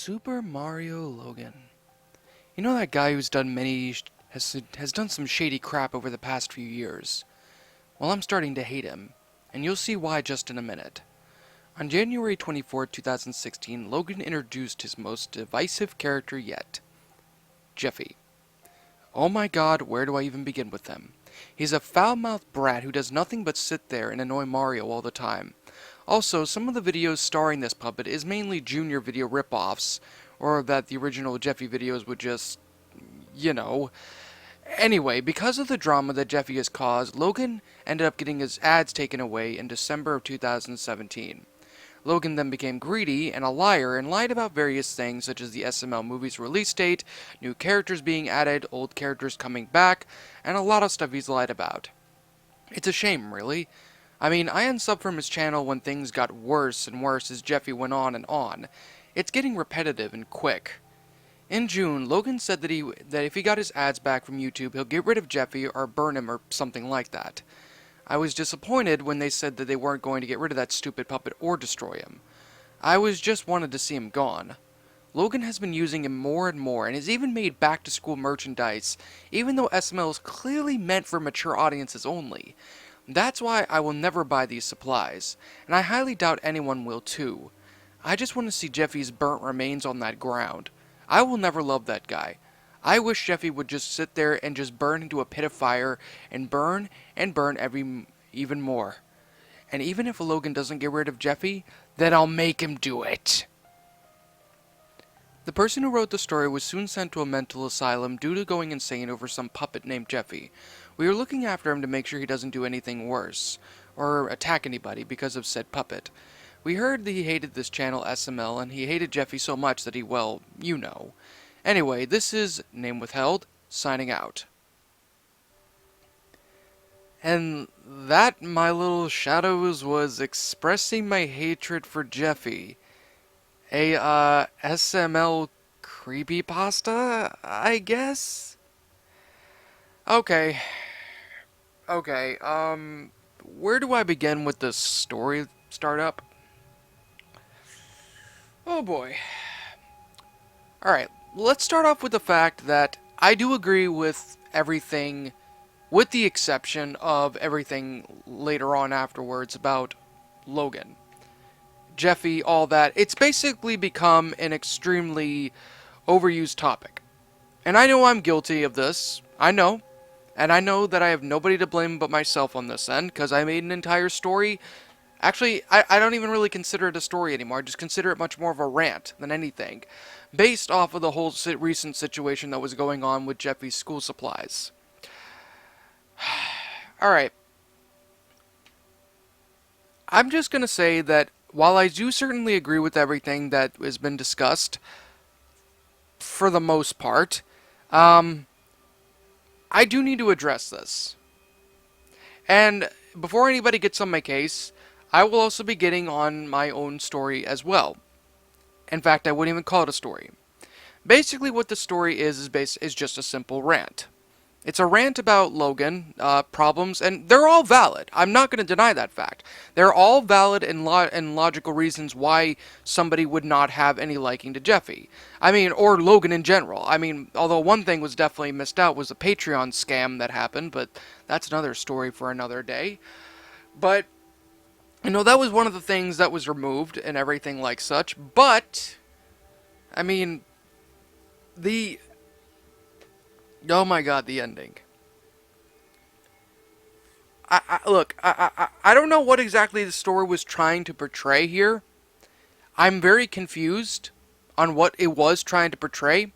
Super Mario Logan. You know that guy who's done has done some shady crap over the past few years? Well, I'm starting to hate him, and you'll see why just in a minute. On January 24, 2016, Logan introduced his most divisive character yet, Jeffy. Oh my god, where do I even begin with him? He's a foul-mouthed brat who does nothing but sit there and annoy Mario all the time. Also, some of the videos starring this puppet is mainly Junior video ripoffs, or that the original Jeffy videos would just, you know. Anyway, because of the drama that Jeffy has caused, Logan ended up getting his ads taken away in December of 2017. Logan then became greedy and a liar and lied about various things such as the SML movie's release date, new characters being added, old characters coming back, and a lot of stuff he's lied about. It's a shame, really. I mean, I unsubbed from his channel when things got worse and worse as Jeffy went on and on. It's getting repetitive and quick. In June, Logan said that if he got his ads back from YouTube, he'll get rid of Jeffy or burn him or something like that. I was disappointed when they said that they weren't going to get rid of that stupid puppet or destroy him. I was just wanted to see him gone. Logan has been using him more and more and has even made back-to-school merchandise, even though SML is clearly meant for mature audiences only. That's why I will never buy these supplies, and I highly doubt anyone will too. I just want to see Jeffy's burnt remains on that ground. I will never love that guy. I wish Jeffy would just sit there and just burn into a pit of fire and burn even more. And even if Logan doesn't get rid of Jeffy, then I'll make him do it. The person who wrote the story was soon sent to a mental asylum due to going insane over some puppet named Jeffy. We are looking after him to make sure he doesn't do anything worse, or attack anybody because of said puppet. We heard that he hated this channel SML, and he hated Jeffy so much that he, well, you know. Anyway, this is, name withheld, signing out. And that, my little shadows, was expressing my hatred for Jeffy. A, SML creepypasta, I guess? Okay. Okay, where do I begin with this story startup? Oh boy. Alright, let's start off with the fact that I do agree with everything, with the exception of everything later on afterwards about Logan. Jeffy, all that. It's basically become an extremely overused topic. And I know I'm guilty of this. I know. And I know that I have nobody to blame but myself on this end, because I made an entire story. Actually, I don't even really consider it a story anymore. I just consider it much more of a rant than anything, based off of the whole recent situation that was going on with Jeffy's school supplies. Alright. I'm just going to say that while I do certainly agree with everything that has been discussed, for the most part, I do need to address this. And before anybody gets on my case, I will also be getting on my own story as well. In fact, I wouldn't even call it a story. Basically, what the story is just a simple rant. It's a rant about Logan, problems, and they're all valid. I'm not going to deny that fact. They're all valid and logical reasons why somebody would not have any liking to Jeffy. I mean, or Logan in general. I mean, although one thing was definitely missed out was a Patreon scam that happened, but that's another story for another day. But, you know, that was one of the things that was removed and everything like such. But, I mean, oh my god, the ending. I don't know what exactly the story was trying to portray here. I'm very confused on what it was trying to portray.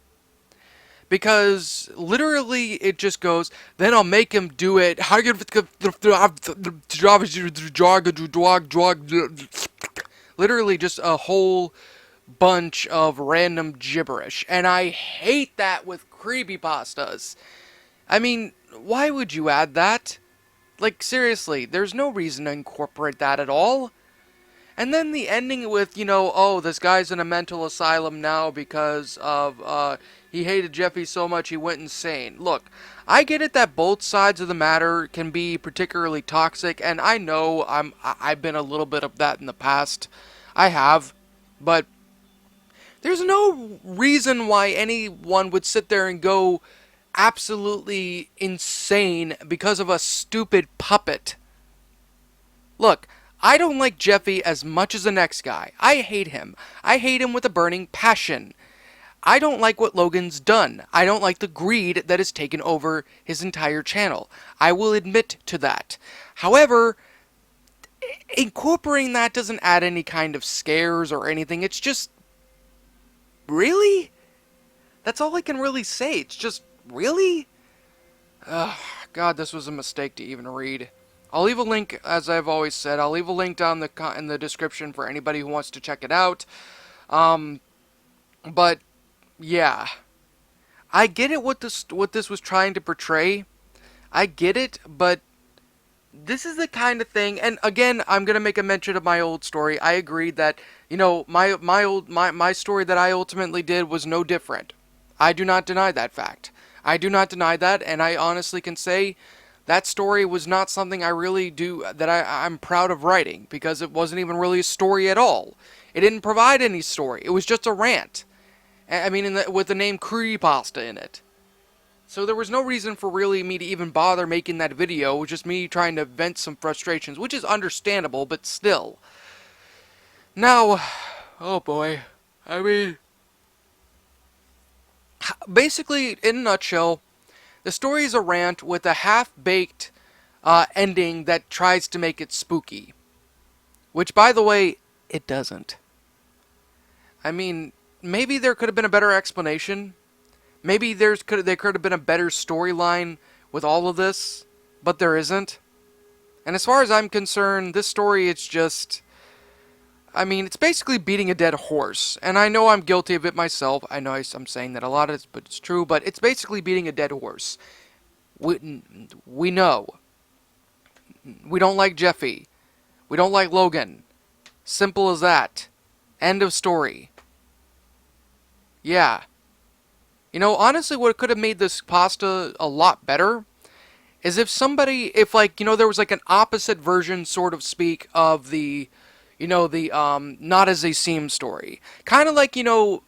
Because literally it just goes, then I'll make him do it. Literally just a whole bunch of random gibberish. And I hate that with creepypastas. I mean, why would you add that? Like, seriously, there's no reason to incorporate that at all. And then the ending with, you know, oh, this guy's in a mental asylum now because of, he hated Jeffy so much he went insane. Look, I get it that both sides of the matter can be particularly toxic, and I know I've been a little bit of that in the past. I have, but There's no reason why anyone would sit there and go absolutely insane because of a stupid puppet. Look, I don't like Jeffy as much as the next guy. I hate him. I hate him with a burning passion. I don't like what Logan's done. I don't like the greed that has taken over his entire channel. I will admit to that. However, incorporating that doesn't add any kind of scares or anything. It's just, really? That's all I can really say. It's just, really? Ugh, God, this was a mistake to even read. I'll leave a link, as I've always said. I'll leave a link down in the description for anybody who wants to check it out. But yeah, I get it what this was trying to portray. I get it, but this is the kind of thing, and again, I'm gonna make a mention of my old story. I agree that, you know, my story that I ultimately did was no different. I do not deny that fact. I do not deny that, and I honestly can say that story was not something I really I'm proud of writing, because it wasn't even really a story at all. It didn't provide any story. It was just a rant. I mean, with the name Creepypasta in it. So there was no reason for really me to even bother making that video. It was just me trying to vent some frustrations, which is understandable, but still. Now, oh boy. I mean, basically, in a nutshell, the story is a rant with a half-baked ending that tries to make it spooky. Which, by the way, it doesn't. I mean, maybe there could have been a better explanation. Maybe there could have been a better storyline with all of this, but there isn't. And as far as I'm concerned, this story, it's just, I mean, it's basically beating a dead horse. And I know I'm guilty of it myself. I know I'm saying that a lot, but it's true. But it's basically beating a dead horse. We know. We don't like Jeffy. We don't like Logan. Simple as that. End of story. Yeah. You know, honestly, what could have made this pasta a lot better is if like, you know, there was like an opposite version, sort of speak, of the, you know, the, not as they seem story. Kind of like, you know,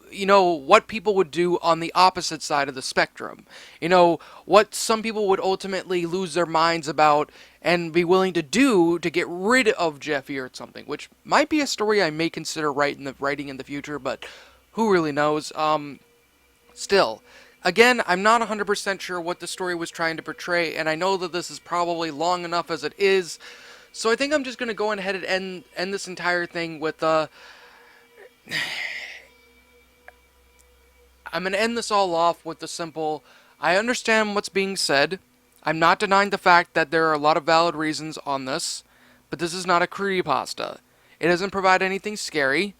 what people would do on the opposite side of the spectrum. You know, what some people would ultimately lose their minds about and be willing to do to get rid of Jeffy or something, which might be a story I may consider writing in the future, but who really knows. Still, again, I'm not 100% sure what the story was trying to portray, and I know that this is probably long enough as it is, so I think I'm just going to go ahead and end this entire thing with, I'm going to end this all off with the simple, I understand what's being said. I'm not denying the fact that there are a lot of valid reasons on this, but this is not a creepypasta. It doesn't provide anything scary.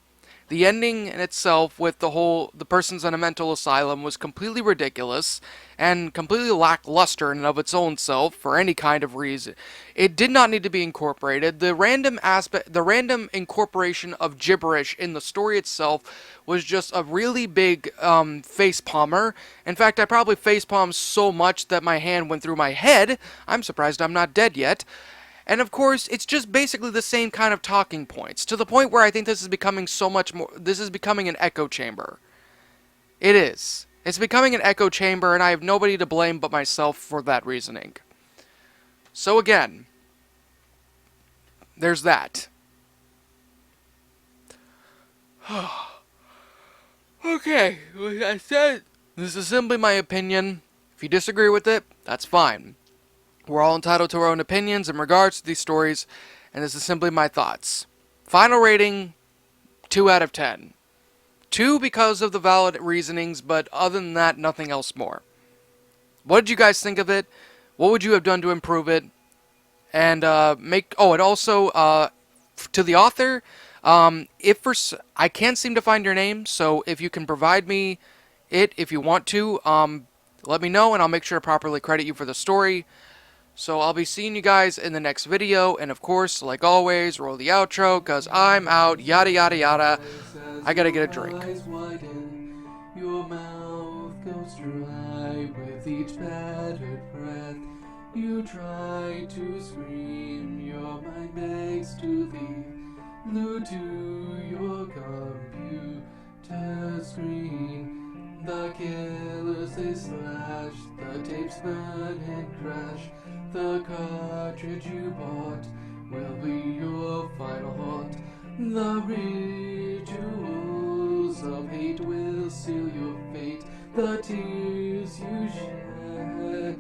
The ending in itself with the person's in a mental asylum was completely ridiculous and completely lackluster in and of its own self for any kind of reason. It did not need to be incorporated. The random incorporation of gibberish in the story itself was just a really big face palmer. In fact, I probably face palmed so much that my hand went through my head. I'm surprised I'm not dead yet. And of course, it's just basically the same kind of talking points, to the point where I think this is becoming so much more, this is becoming an echo chamber. It is. It's becoming an echo chamber, and I have nobody to blame but myself for that reasoning. So again, there's that. Okay, like I said, this is simply my opinion. If you disagree with it, that's fine. We're all entitled to our own opinions in regards to these stories, and this is simply my thoughts. Final rating, 2 out of 10. 2 because of the valid reasonings, but other than that, nothing else more. What did you guys think of it? What would you have done to improve it? And and also to the author, I can't seem to find your name, so if you can provide me it if you want to, let me know, and I'll make sure to properly credit you for the story. So I'll be seeing you guys in the next video, and of course, like always, roll the outro, cause I'm out, yada yada yada. I gotta get a drink. Your mouth goes dry with each battered breath. You try to scream, your mind begs to leave. Glued to your computer. to screen. The killers they slash, the tapes burn and crash. The cartridge you bought will be your final haunt. The rituals of hate will seal your fate. The tears you shed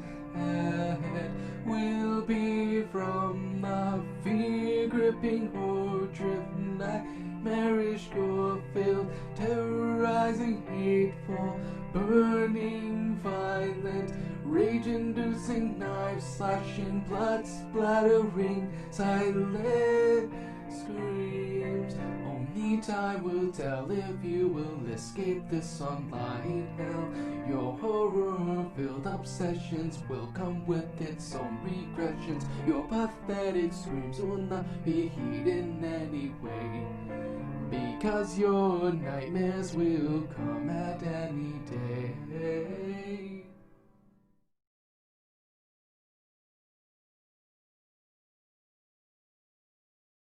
will be from the fear-gripping horror-driven nightmarish gore-filled, terrorizing, hateful, burning, violent, rage-inducing, knife-slashing, blood-splattering, silent screams. Only time will tell if you will escape this online hell. Your horror-filled obsessions will come with its own regressions. Your pathetic screams will not be heeded in any way, because your nightmares will come at any day.